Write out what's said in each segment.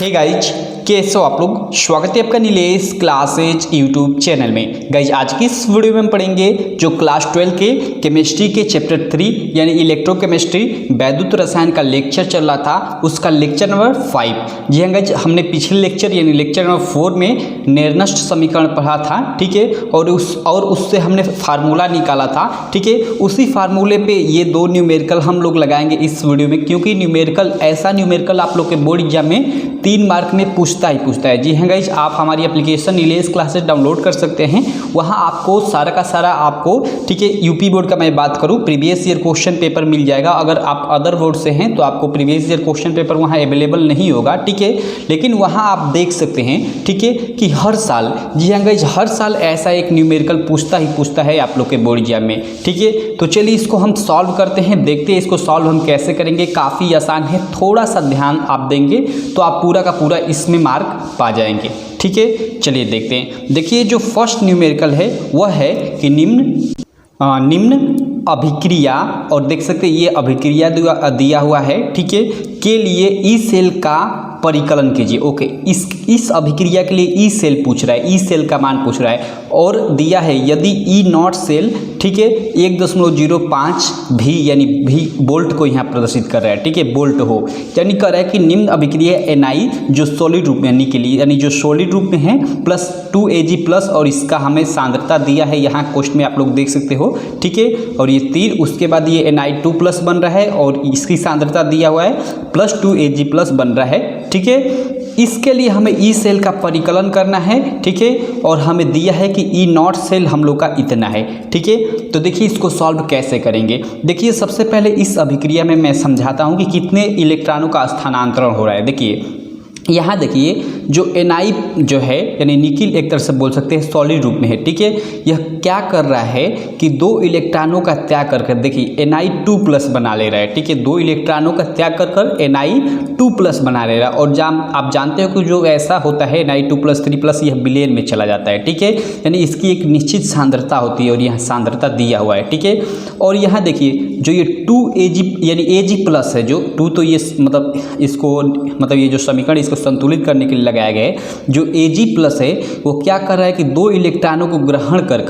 Hey guys, कैसे हो आप लोग। स्वागत है आपका नीलेश क्लासेज यूट्यूब चैनल में। गाइज आज की इस वीडियो में हम पढ़ेंगे जो क्लास 12 के केमिस्ट्री के चैप्टर 3 यानी इलेक्ट्रोकेमिस्ट्री वैद्युत रसायन का लेक्चर चल रहा था, उसका लेक्चर नंबर 5। जी हाँ गाइज, हमने पिछले लेक्चर यानी लेक्चर नंबर 4 में निर्नष्ट समीकरण पढ़ा था, ठीक है, और उससे हमने फार्मूला निकाला था, ठीक है। उसी फार्मूले पे ये दो न्यूमेरिकल हम लोग लगाएंगे इस वीडियो में, क्योंकि न्यूमेरिकल ऐसा न्यूमेरिकल आप लोग के बोर्ड एग्जाम में 3 मार्क में पूछता है। जी हाँ गाइज, आप हमारी एप्लीकेशन नीलेश क्लासेज डाउनलोड कर सकते हैं। वहाँ आपको सारा का सारा आपको, ठीक है, यूपी बोर्ड का मैं बात करूँ प्रीवियस ईयर क्वेश्चन पेपर मिल जाएगा। अगर आप अदर बोर्ड से हैं तो आपको प्रीवियस ईयर क्वेश्चन पेपर वहाँ अवेलेबल नहीं होगा, ठीक है, लेकिन वहाँ आप देख सकते हैं, ठीक है, कि हर साल, जी हाँ गाइज, हर साल ऐसा एक न्यूमेरिकल पूछता है आप लोग के बोर्ड एग्जाम में, ठीक है। तो चलिए इसको हम सॉल्व करते हैं, देखते हैं इसको सॉल्व हम कैसे करेंगे। काफ़ी आसान है, थोड़ा सा ध्यान आप देंगे तो आप पूरा का पूरा इसमें मार्क पा जाएंगे, ठीक है। चलिए देखते हैं। देखिए जो फर्स्ट न्यूमेरिकल है वह है कि निम्न अभिक्रिया, और देख सकते हैं ये अभिक्रिया दिया हुआ है, ठीक है, के लिए ई सेल का परिकलन कीजिए। ओके, इस अभिक्रिया के लिए ई सेल पूछ रहा है, ई सेल का मान पूछ रहा है, और दिया है यदि ई नॉट सेल, ठीक है, 1.05 भी यानी भी बोल्ट को यहाँ प्रदर्शित कर रहा है, ठीक है, बोल्ट हो, यानी कर रहा है कि निम्न अभिक्रिया एनआई जो सॉलिड रूप में यानी जो सॉलिड रूप में है प्लस 2Ag प्लस, और इसका हमें सांद्रता दिया है यहाँ क्वेश्चन में आप लोग देख सकते हो, ठीक है, और ये तीर, उसके बाद ये Na2 प्लस बन रहा है और इसकी सांद्रता दिया हुआ है प्लस 2Ag प्लस बन रहा है, ठीक है। इसके लिए हमें ई सेल का परिकलन करना है, ठीक है, और हमें दिया है कि ई नॉट सेल हम लोग का इतना है, ठीक है। तो देखिए इसको सॉल्व कैसे करेंगे। देखिए सबसे पहले इस अभिक्रिया में मैं समझाता हूँ कि कितने इलेक्ट्रॉनों का स्थानांतरण हो रहा है। देखिए यहाँ देखिए जो Na जो है यानी निकिल, एक तरह से बोल सकते हैं सॉलिड रूप में है, ठीक है। यह क्या कर रहा है कि 2 इलेक्ट्रॉनों का त्याग कर देखिए Na2 प्लस बना ले रहा है, ठीक है, 2 इलेक्ट्रॉनों का त्याग कर Na2 प्लस बना ले रहा है। और आप जानते हो कि जो ऐसा होता है Na2 प्लस 3 प्लस, यह विलयन में चला जाता है, ठीक है, यानी इसकी एक निश्चित सांद्रता होती है और यहाँ सांद्रता दिया हुआ है, ठीक है। और यहाँ देखिए जो ये 2Ag यानी Ag प्लस है, जो 2 तो ये मतलब ये जो समीकरण इसको संतुलित करने के लिए लगाया गया है, जो Ag प्लस है वो क्या कर रहा है कि 2 इलेक्ट्रॉनों को ग्रहण कर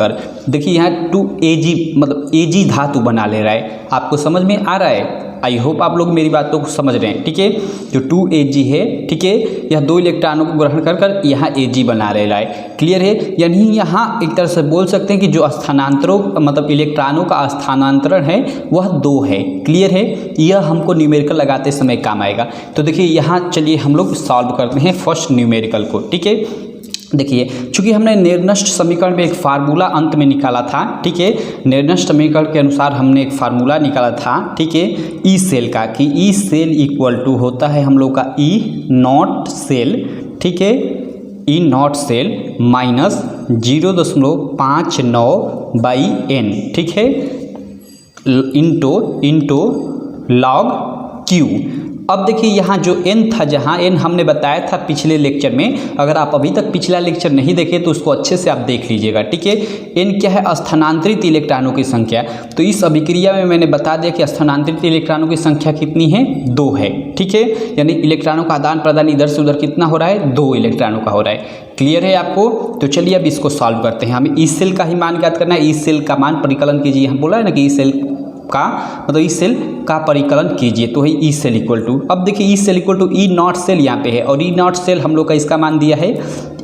देखिए यहाँ 2Ag मतलब Ag धातु बना ले रहा है। आपको समझ में आ रहा है? आई होप आप लोग मेरी बातों को समझ रहे हैं, ठीक है। जो 2Ag है, ठीक है, यह 2 इलेक्ट्रॉनों को ग्रहण कर यहाँ Ag बना रहा है, क्लियर है। यानी यहाँ एक तरह से बोल सकते हैं कि जो स्थानांतरों मतलब इलेक्ट्रॉनों का स्थानांतरण है वह 2 है, क्लियर है। यह हमको न्यूमेरिकल लगाते समय काम आएगा। तो देखिए यहाँ चलिए हम लोग सॉल्व करते हैं फर्स्ट न्यूमेरिकल को, ठीक है। देखिए चूंकि हमने निर्नष्ट समीकरण में एक फार्मूला अंत में निकाला था, ठीक है, निर्नष्ट समीकरण के अनुसार हमने एक फार्मूला निकाला था, ठीक है, ई सेल का, कि ई सेल इक्वल टू होता है हम लोग का ई नॉट सेल, ठीक है, ई नॉट सेल माइनस 0.59/n, ठीक है, इंटू लॉग क्यू। अब देखिए यहाँ जो n था, जहाँ n हमने बताया था पिछले लेक्चर में, अगर आप अभी तक पिछला लेक्चर नहीं देखे तो उसको अच्छे से आप देख लीजिएगा, ठीक है। n क्या है? स्थानांतरित इलेक्ट्रॉनों की संख्या। तो इस अभिक्रिया में मैंने बता दिया कि स्थानांतरित इलेक्ट्रॉनों की संख्या कितनी है? 2 है, ठीक है, यानी इलेक्ट्रॉनों का आदान प्रदान इधर से उधर कितना हो रहा है? 2 इलेक्ट्रॉनों का हो रहा है, क्लियर है आपको। तो चलिए अब इसको सॉल्व करते हैं। हमें ई सेल का ही मान ज्ञात करना है। ई सेल का मान परिकलन कीजिए, हम बोला है ना कि ई सेल का मतलब ई सेल का परिकलन कीजिए, तो है ई सेल इक्वल टू, अब देखिए E cell equal to E naught cell यहाँ पे है, और ई नॉट सेल हम लोग का इसका मान दिया है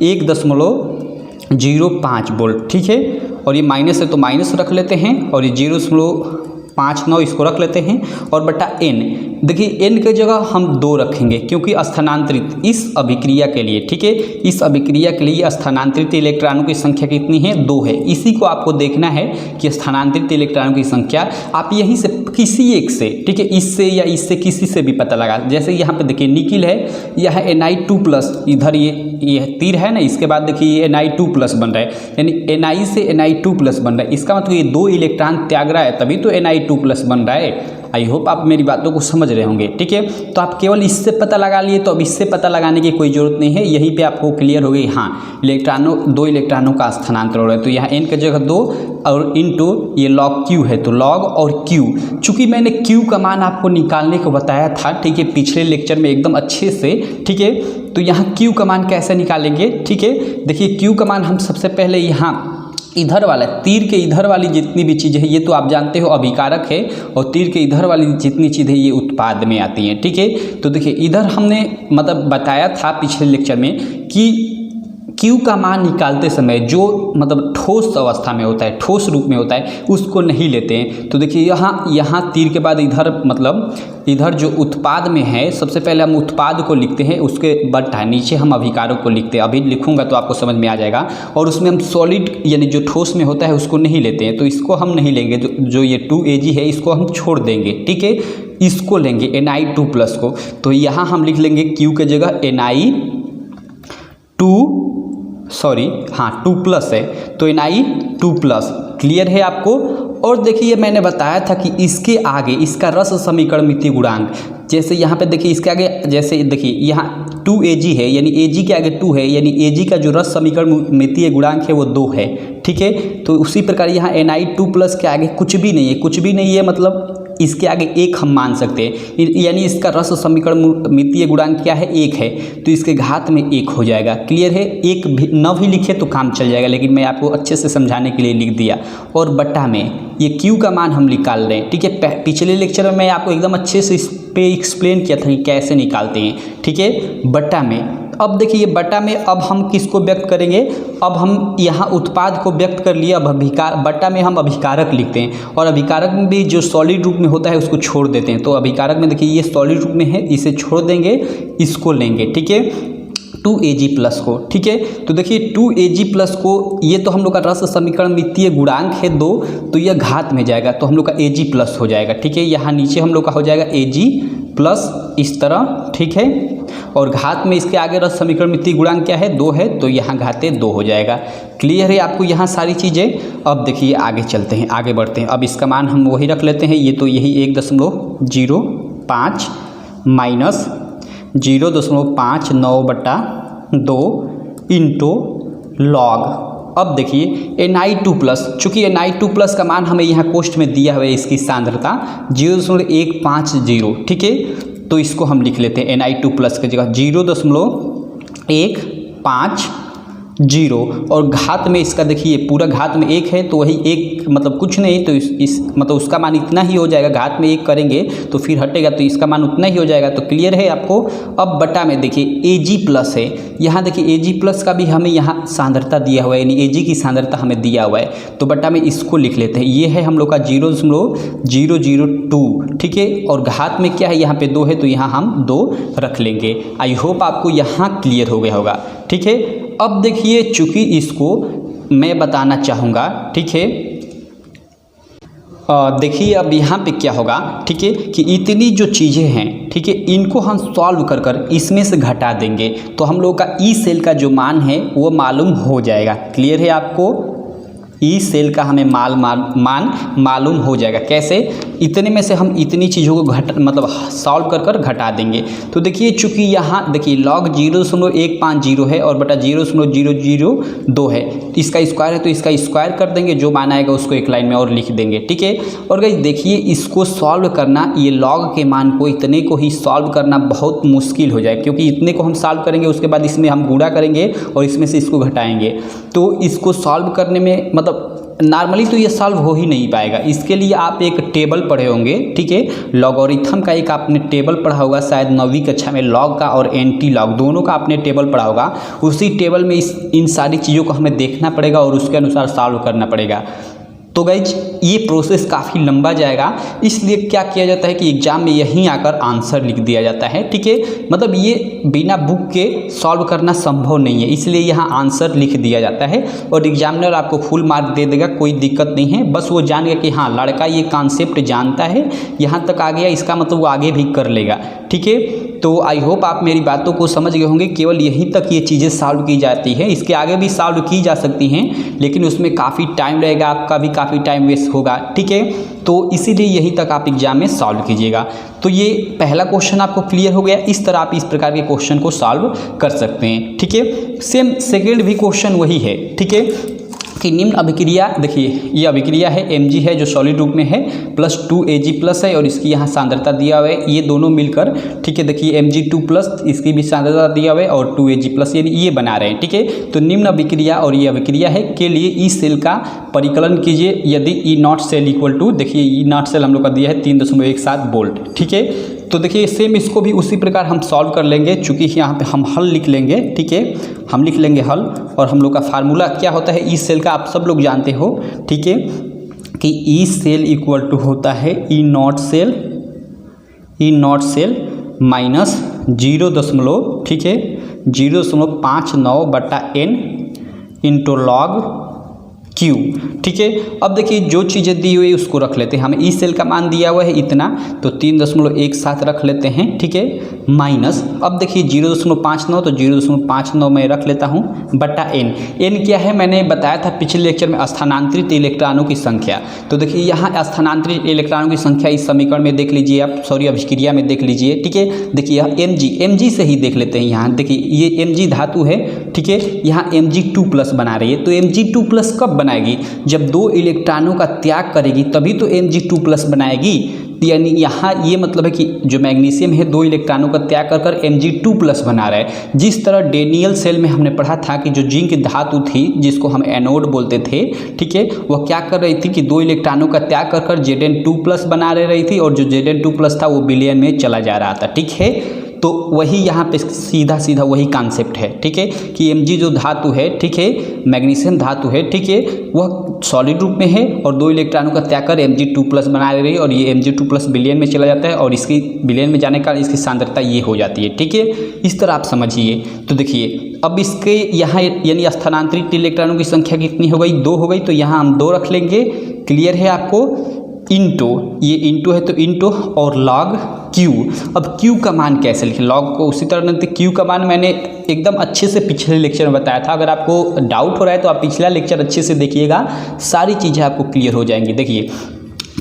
1.05 वोल्ट, ठीक है, और ये माइनस है तो माइनस रख लेते हैं, और ये 0.59 इसको रख लेते हैं, और बटा n, देखिए n की जगह हम 2 रखेंगे क्योंकि स्थानांतरित इस अभिक्रिया के लिए, ठीक है, इस अभिक्रिया के लिए स्थानांतरित इलेक्ट्रॉनों की संख्या कितनी है? 2 है। इसी को आपको देखना है कि स्थानांतरित इलेक्ट्रॉनों की संख्या आप यहीं से किसी एक से, ठीक है, इससे या इससे किसी से भी पता लगा। जैसे यहाँ पे देखिए निकिल है, यह है Na2 प्लस, इधर ये तीर है ना, इसके बाद देखिए ये Na2 प्लस बन रहा है, यानी Na से Na2 प्लस बन रहा है। इसका मतलब ये 2 इलेक्ट्रॉन त्याग रहा है तभी तो Na2 प्लस बन रहा है। आई होप आप मेरी बातों को समझ रहे होंगे। ठीक है, तो आप केवल इससे पता लगा लिए, तो अब इससे पता लगाने की कोई ज़रूरत नहीं है, यहीं पे आपको क्लियर हो गई। हाँ, दो इलेक्ट्रॉनों का स्थानांतरण हो रहा है, तो यहाँ n की जगह 2 और इनटू ये log q है, तो log और q, चूँकि मैंने q का मान आपको निकालने को बताया था, ठीक है, पिछले लेक्चर में एकदम अच्छे से। ठीक है, तो यहाँ q का मान कैसे निकालेंगे? ठीक है, देखिए q का मान हम सबसे पहले यहाँ इधर वाला तीर के इधर वाली जितनी भी चीज़ें हैं ये तो आप जानते हो अभिकारक है, और तीर के इधर वाली जितनी चीज़ें ये उत्पाद में आती हैं। ठीक है, तो देखिए इधर हमने मतलब बताया था पिछले लेक्चर में कि Q का मान निकालते समय जो मतलब ठोस अवस्था में होता है, ठोस रूप में होता है, उसको नहीं लेते हैं। तो देखिए यहाँ तीर के बाद इधर मतलब इधर जो उत्पाद में है, सबसे पहले हम उत्पाद को लिखते हैं, उसके बट्टा नीचे हम अभिकारक को लिखते हैं। अभी लिखूंगा तो आपको समझ में आ जाएगा। और उसमें हम सॉलिड यानी जो ठोस में होता है उसको नहीं लेते हैं, तो इसको हम नहीं लेंगे। जो ये 2Ag है इसको हम छोड़ देंगे। ठीक है, इसको लेंगे Na2+ को, तो यहाँ हम लिख लेंगे Q के जगह Na2+ है, तो Na2+। क्लियर है आपको? और देखिए मैंने बताया था कि इसके आगे इसका रस समीकरण मितीय गुणांक, जैसे यहाँ पे देखिए इसके आगे, जैसे देखिए यहाँ 2Ag है, यानी Ag के आगे 2 है, यानी Ag का जो रस समीकरण मितीय गुणांक है वो 2 है। ठीक है, तो उसी प्रकार यहाँ Na2+ के आगे कुछ भी नहीं है, कुछ भी नहीं है मतलब इसके आगे 1 हम मान सकते हैं, यानी इसका रस समीकरण मितीय गुणांक क्या है? 1 है, तो इसके घात में 1 हो जाएगा। क्लियर है? 1 भी न भी लिखे तो काम चल जाएगा, लेकिन मैं आपको अच्छे से समझाने के लिए लिख दिया। और बट्टा में ये Q का मान हम निकाल रहे हैं। ठीक है, पिछले लेक्चर में मैं आपको एकदम अच्छे से इस पे एक्सप्लेन किया था कि कैसे निकालते हैं। ठीक है, बट्टा में। अब देखिए बट्टा में अब हम किसको व्यक्त करेंगे? अब हम यहाँ उत्पाद को व्यक्त कर लिए, अब बट्टा में हम अभिकारक लिखते हैं, और अभिकारक में भी जो सॉलिड रूप में होता है उसको छोड़ देते हैं। तो अभिकारक में देखिए ये सॉलिड रूप में है, इसे छोड़ देंगे, इसको लेंगे। ठीक है, 2Ag+ को। ठीक है, तो देखिए 2Ag+ को, ये तो हम लोग का रस समीकरण मितीय गुणांक है 2, तो यह घात में जाएगा, तो हम लोग का Ag+ हो जाएगा। ठीक है, यहाँ नीचे हम लोग का हो जाएगा Ag+ इस तरह। ठीक है, और घात में इसके आगे रस समीकरण मितीय गुणांक क्या है? 2 है, तो यहाँ घाते 2 हो जाएगा। क्लियर है आपको यहाँ सारी चीज़ें? अब देखिए आगे चलते हैं, आगे बढ़ते हैं। अब इसका मान हम वही रख लेते हैं, ये तो यही 1.05 माइनस 0.59/2 इंटू log। अब देखिए Na2+, चूँकि Na2+ का मान हमें यहाँ कोष्ठ में दिया हुआ है, इसकी सांद्रता 0.150। ठीक है, तो इसको हम लिख लेते हैं Na2+ की जगह 0.150, और घात में इसका देखिए पूरा घात में 1 है, तो वही 1 मतलब कुछ नहीं, तो इस मतलब उसका मान इतना ही हो जाएगा। घात में 1 करेंगे तो फिर हटेगा, तो इसका मान उतना ही हो जाएगा। तो क्लियर है आपको? अब बटा में देखिए Ag+ है, यहाँ देखिए Ag+ का भी हमें यहाँ सांद्रता दिया हुआ है, यानी Ag की सांद्रता हमें दिया हुआ है, तो बटा में इसको लिख लेते हैं। ये है हम लोग का 0.002। ठीक है, और घात में क्या है? यहाँ पे 2 है, तो यहाँ हम 2 रख लेंगे। आई होप आपको यहाँ क्लियर हो गया होगा। ठीक है, अब देखिए चूँकि इसको मैं बताना चाहूँगा। ठीक है, देखिए अब यहाँ पे क्या होगा? ठीक है, कि इतनी जो चीज़ें हैं, ठीक है, इनको हम सॉल्व कर इसमें से घटा देंगे, तो हम लोग का ई सेल का जो मान है वो मालूम हो जाएगा। क्लियर है आपको? ई सेल का हमें मान मालूम हो जाएगा। कैसे? इतने में से हम इतनी चीज़ों को मतलब सॉल्व कर घटा देंगे। तो देखिए चूँकि यहाँ देखिए log 0.150 है और बटा 0.002 है, इसका स्क्वायर है, तो इसका स्क्वायर कर देंगे, जो मान आएगा उसको एक लाइन में और लिख देंगे। ठीक है, और गाइस देखिए इसको सॉल्व करना, ये log के मान को इतने को ही सॉल्व करना बहुत मुश्किल हो जाए, क्योंकि इतने को हम सॉल्व करेंगे, उसके बाद इसमें हम गुणा करेंगे और इसमें से इसको घटाएंगे, तो इसको सॉल्व करने में मतलब नॉर्मली तो ये सॉल्व हो ही नहीं पाएगा। इसके लिए आप एक टेबल पढ़े होंगे। ठीक है, लॉगरिथम का एक आपने टेबल पढ़ा होगा शायद 9वीं कक्षा में, लॉग का और एंटी लॉग दोनों का आपने टेबल पढ़ा होगा। उसी टेबल में इन सारी चीज़ों को हमें देखना पड़ेगा और उसके अनुसार सॉल्व करना पड़ेगा। तो गाइज ये प्रोसेस काफ़ी लंबा जाएगा, इसलिए क्या किया जाता है कि एग्जाम में यहीं आकर आंसर लिख दिया जाता है। ठीक है, मतलब ये बिना बुक के सॉल्व करना संभव नहीं है, इसलिए यहाँ आंसर लिख दिया जाता है और एग्जामिनर आपको फुल मार्क दे देगा, कोई दिक्कत नहीं है। बस वो जान गया कि हाँ लड़का ये कॉन्सेप्ट जानता है, यहाँ तक आ गया, इसका मतलब वो आगे भी कर लेगा। ठीक है, तो आई होप आप मेरी बातों को समझ गए होंगे। केवल यहीं तक ये चीज़ें सॉल्व की जाती हैं, इसके आगे भी सॉल्व की जा सकती हैं, लेकिन उसमें काफ़ी टाइम लगेगा, आपका भी काफ़ी टाइम वेस्ट होगा, ठीक है। तो इसीलिए यही तक आप एग्जाम में सॉल्व कीजिएगा। तो ये पहला क्वेश्चन आपको क्लियर हो गया। इस तरह आप इस प्रकार के क्वेश्चन को सॉल्व कर सकते हैं, ठीक है। सेम सेकेंड भी क्वेश्चन वही है, ठीक है, कि निम्न अभिक्रिया, देखिए ये अभिक्रिया है Mg है जो सॉलिड रूप में है प्लस 2Ag प्लस है और इसकी यहाँ सांद्रता दिया हुआ है, ये दोनों मिलकर, ठीक है, देखिए Mg2 प्लस इसकी भी सांद्रता दिया हुआ है और 2Ag प्लस ये बना रहे हैं, ठीक है। तो निम्न अभिक्रिया और ये अभिक्रिया है के लिए ई सेल का परिकलन कीजिए यदि ई नॉट सेल इक्वल टू, देखिए ई नॉट सेल हम लोग का दिया है 3.17 वोल्ट, ठीक है। तो देखिए सेम इसको भी उसी प्रकार हम सॉल्व कर लेंगे, चूँकि यहाँ पे हम हल लिख लेंगे, ठीक है, हम लिख लेंगे हल। और हम लोग का फार्मूला क्या होता है ई सेल का, आप सब लोग जानते हो, ठीक है, कि ई सेल इक्वल टू होता है ई नॉट सेल माइनस 0, ठीक है, 0.59/n इंटू लॉग क्यू, ठीक है। अब देखिए जो चीज़ें दी हुई है उसको रख लेते हैं, हमें ई सेल का मान दिया हुआ है इतना, तो 3.17 रख लेते हैं, ठीक है, माइनस, अब देखिए 0.59, तो 0.59 मैं रख लेता हूँ बटा n। n क्या है, मैंने बताया था पिछले लेक्चर में, स्थानांतरित इलेक्ट्रॉनों की संख्या। तो देखिए यहाँ स्थानांतरित इलेक्ट्रॉनों की संख्या इस समीकरण में देख लीजिए आप, सॉरी अभिक्रिया में देख लीजिए, ठीक है। देखिए यह Mg से ही देख लेते हैं, यहाँ देखिए ये Mg धातु है, ठीक है, यहाँ Mg2 प्लस बना रही है। तो Mg2 प्लस कब बनाएगी, जब 2 इलेक्ट्रॉनों का त्याग करेगी तभी तो Mg2 प्लस बनाएगी। यानी यहाँ ये मतलब है कि जो मैग्नीशियम है 2 इलेक्ट्रॉनों का त्याग कर Mg2 प्लस बना रहा है। जिस तरह डेनियल सेल में हमने पढ़ा था कि जो जिंक धातु थी जिसको हम एनोड बोलते थे, ठीक है, वह क्या कर रही थी कि 2 इलेक्ट्रॉनों का त्याग कर Zn2 प्लस बना रही थी और जो Zn2 प्लस था वो विलयन में चला जा रहा था, ठीक है। तो वही यहाँ पे सीधा सीधा वही कॉन्सेप्ट है, ठीक है, कि Mg जो धातु है, ठीक है, मैग्नीशियम धातु है, ठीक है, वह सॉलिड रूप में है और 2 इलेक्ट्रॉनों का त्याग कर Mg2 प्लस बना रही है और ये Mg2 प्लस विलयन में चला जाता है और इसकी विलयन में जाने का इसकी सांद्रता ये हो जाती है, ठीक है। इस तरह आप समझिए। तो देखिए अब इसके यहाँ यानी स्थानांतरित इलेक्ट्रॉनों की संख्या कितनी हो गई, 2 हो गई, तो यहाँ हम 2 रख लेंगे, क्लियर है आपको, इंटू, ये इंटू है तो इंटू और लॉग क्यू। अब क्यू का मान कैसे लिखें, लॉग को उसी तरह नहीं, क्यू का मान मैंने एकदम अच्छे से पिछले लेक्चर में बताया था। अगर आपको डाउट हो रहा है तो आप पिछला लेक्चर अच्छे से देखिएगा, सारी चीज़ें आपको क्लियर हो जाएंगी। देखिए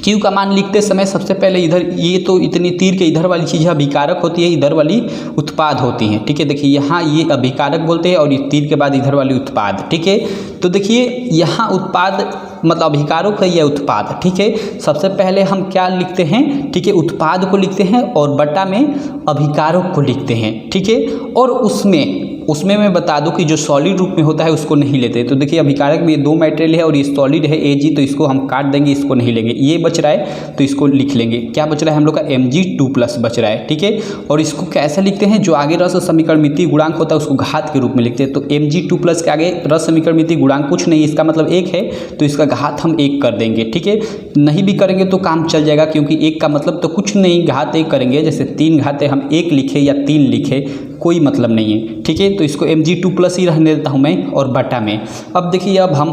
क्यू का मान लिखते समय सबसे पहले इधर, ये तो इतनी तीर के इधर वाली चीज़ अभिकारक होती है, इधर वाली उत्पाद होती है, ठीक है। देखिए यहाँ ये अभिकारक बोलते हैं और ये तीर के बाद इधर वाली उत्पाद, ठीक है। तो देखिए यहाँ उत्पाद मतलब अभिकारक है या उत्पाद, ठीक है। सबसे पहले हम क्या लिखते हैं, ठीक है, उत्पाद को लिखते हैं और बटा में अभिकारक को लिखते हैं, ठीक है। और उसमें मैं बता दूं कि जो सॉलिड रूप में होता है उसको नहीं लेते। तो देखिए अभिकारक में ये 2 मटेरियल है और ये सॉलिड है Ag, तो इसको हम काट देंगे, इसको नहीं लेंगे। ये बच रहा है तो इसको लिख लेंगे, क्या बच रहा है हम लोग का Mg2 प्लस बच रहा है, ठीक है। और इसको कैसे लिखते हैं, जो आगे रस समीकरणमिति गुणांक होता है उसको घात के रूप में लिखते हैं। तो Mg2 प्लस के आगे रस समीकरणमिति गुणांक कुछ नहीं, इसका मतलब 1 है, तो इसका घात हम 1 कर देंगे, ठीक है। नहीं भी करेंगे तो काम चल जाएगा, क्योंकि 1 का मतलब तो कुछ नहीं, घात 1 करेंगे। जैसे 3 घाते हम 1 लिखे या 3 लिखे, कोई मतलब नहीं है, ठीक है। तो इसको Mg2 प्लस ही रहने देता हूँ मैं और बटा में। अब देखिए अब हम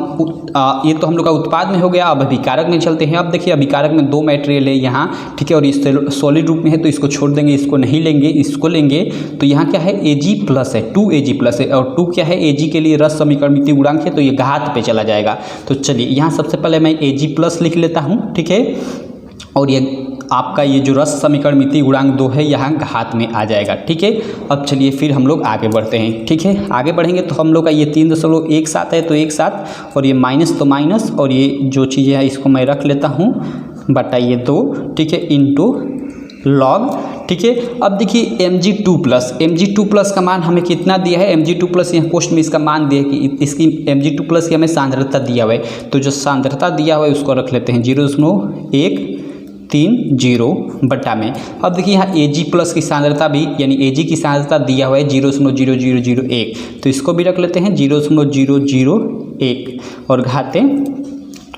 ये तो हम लोग का उत्पाद में हो गया, अब अभिकारक में चलते हैं। अब देखिए अभिकारक में 2 मटेरियल है यहाँ, ठीक है, और ये सॉलिड रूप में है तो इसको छोड़ देंगे, इसको नहीं लेंगे, इसको लेंगे। तो यहाँ क्या है Ag प्लस है, 2Ag प्लस है, और 2 क्या है Ag के लिए रस समीकरणमिति गुणांक है तो ये घात पे चला जाएगा। तो चलिए यहाँ सबसे पहले मैं Ag प्लस लिख लेता हूँ, ठीक है, और ये आपका ये जो रस समीकरणमिति गुणांक 2 है यहाँ घात में आ जाएगा, ठीक है। अब चलिए फिर हम लोग आगे बढ़ते हैं, ठीक है। आगे बढ़ेंगे तो हम लोग का ये 3.17 है तो 1 7 और ये माइनस तो माइनस, और ये जो चीज़ें हैं इसको मैं रख लेता हूँ बटा ये 2, ठीक है, इंटू लॉग, ठीक है। अब देखिए Mg2 प्लस का मान हमें कितना दिया है, Mg2 प्लस यहाँ क्वेश्चन में इसका मान दिया है कि इसकी Mg2 प्लस की हमें सांद्रता दिया हुआ है। तो जो सांद्रता दिया हुआ है उसको रख लेते हैं 0.130 बटा में। अब देखिए यहाँ Ag प्लस की सांद्रता भी यानी Ag की सांद्रता दिया हुआ है 0.0001, तो इसको भी रख लेते हैं 0.001 और घातें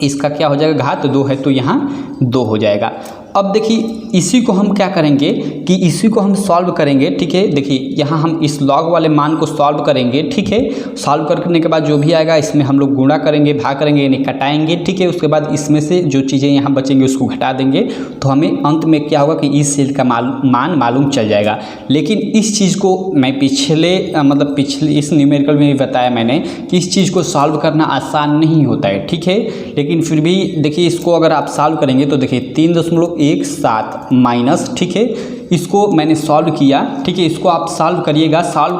इसका क्या हो जाएगा, घात 2 है तो यहाँ 2 हो जाएगा। अब देखिए इसी को हम क्या करेंगे कि इसी को हम सॉल्व करेंगे, ठीक है। देखिए यहाँ हम इस लॉग वाले मान को सॉल्व करेंगे, ठीक है। सॉल्व करने के बाद जो भी आएगा इसमें हम लोग गुणा करेंगे, भाग करेंगे यानी कटाएंगे, ठीक है। उसके बाद इसमें से जो चीज़ें यहाँ बचेंगी उसको घटा देंगे, तो हमें अंत में क्या होगा कि इस सेल का मान मालूम चल जाएगा। लेकिन इस चीज़ को मैं पिछले इस न्यूमेरिकल में भी बताया मैंने कि इस चीज़ को सॉल्व करना आसान नहीं होता है, ठीक है। लेकिन फिर भी देखिए इसको अगर आप सॉल्व करेंगे तो देखिए 3.17 माइनस, ठीक है, इसको मैंने सॉल्व किया, ठीक है। इसको आप सॉल्व करिएगा, सॉल्व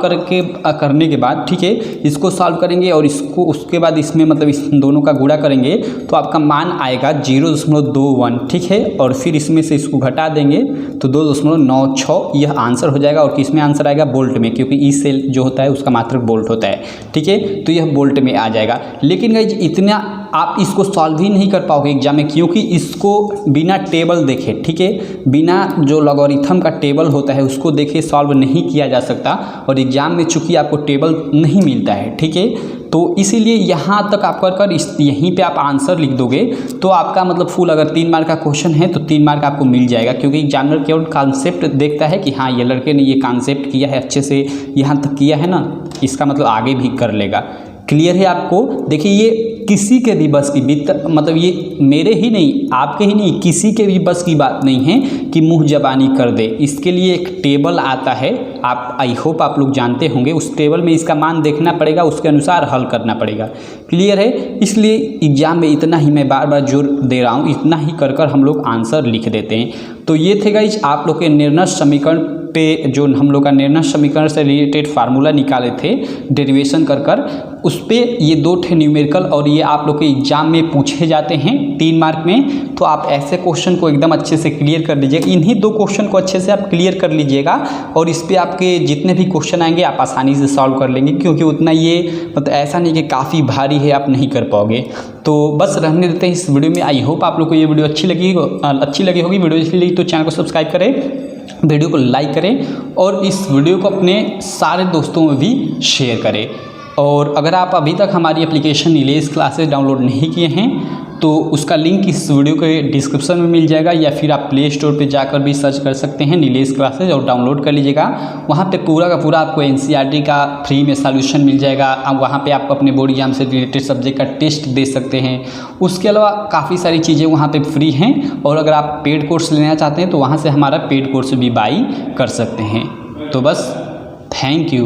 करने के बाद, ठीक है, इसको सॉल्व करेंगे और इसको उसके बाद इसमें मतलब इस दोनों का गुणा करेंगे तो आपका मान आएगा 0.21, ठीक है। और फिर इसमें से इसको घटा देंगे तो 2.96 यह आंसर हो जाएगा। और किस में आंसर आएगा? बोल्ट में, क्योंकि ई सेल जो होता है उसका मात्रक बोल्ट होता है, ठीक है। तो यह बोल्ट में आ जाएगा। लेकिन गाइस इतना आप इसको सॉल्व ही नहीं कर पाओगे एग्जाम में, क्योंकि इसको बिना टेबल देखे, ठीक है, बिना जो लॉगरिथम का टेबल होता है उसको देखे सॉल्व नहीं किया जा सकता। और एग्जाम में चूंकि आपको टेबल नहीं मिलता है, ठीक है, तो इसीलिए यहाँ तक आप कर यहीं पे आप आंसर लिख दोगे तो आपका मतलब फुल, अगर 3 मार्क का क्वेश्चन है तो 3 मार्क आपको मिल जाएगा। क्योंकि एग्जामिनर केवल कॉन्सेप्ट देखता है कि हाँ ये लड़के ने ये कॉन्सेप्ट किया है, अच्छे से यहाँ तक किया है ना, इसका मतलब आगे भी कर लेगा। क्लियर है आपको? देखिए ये किसी के भी बस की मतलब ये मेरे ही नहीं, आपके ही नहीं, किसी के भी बस की बात नहीं है कि मुंह जबानी कर दे। इसके लिए एक टेबल आता है, आप आई होप आप लोग जानते होंगे। उस टेबल में इसका मान देखना पड़ेगा, उसके अनुसार हल करना पड़ेगा। क्लियर है? इसलिए एग्जाम में इतना ही मैं बार बार जोर दे रहा हूँ, इतना ही कर हम लोग आंसर लिख देते हैं। तो ये थे गाइस आप लोग के निर्णय समीकरण पे, जो हम लोग का निर्णय समीकरण से रिलेटेड फार्मूला निकाले थे डेरिवेशन कर उस पे ये 2 थे न्यूमेरिकल, और ये आप लोग के एग्जाम में पूछे जाते हैं 3 मार्क में। तो आप ऐसे क्वेश्चन को एकदम अच्छे से क्लियर कर लीजिएगा, इन्हीं 2 क्वेश्चन को अच्छे से आप क्लियर कर लीजिएगा और इस पे आपके जितने भी क्वेश्चन आएंगे आप आसानी से सॉल्व कर लेंगे। क्योंकि उतना ये मतलब ऐसा नहीं कि काफ़ी भारी है, आप नहीं कर पाओगे। तो बस रहने देते हैं इस वीडियो में। आई होप आप लोग को ये वीडियो अच्छी लगी होगी। वीडियो अच्छी लगी तो चैनल को सब्सक्राइब करें, वीडियो को लाइक करें और इस वीडियो को अपने सारे दोस्तों में भी शेयर करें। और अगर आप अभी तक हमारी एप्लीकेशन नीलेश क्लासेस डाउनलोड नहीं किए हैं तो उसका लिंक इस वीडियो के डिस्क्रिप्शन में मिल जाएगा, या फिर आप प्ले स्टोर पे जाकर भी सर्च कर सकते हैं नीलेश क्लासेज और डाउनलोड कर लीजिएगा। वहाँ पे पूरा का पूरा आपको एनसीईआरटी का फ्री में सॉल्यूशन मिल जाएगा। अब वहाँ पे आप अपने बोर्ड एग्जाम से रिलेटेड सब्जेक्ट का टेस्ट दे सकते हैं। उसके अलावा काफ़ी सारी चीज़ें वहाँ पे फ्री हैं, और अगर आप पेड कोर्स लेना चाहते हैं तो वहाँ से हमारा पेड कोर्स भी बाई कर सकते हैं। तो बस थैंक यू।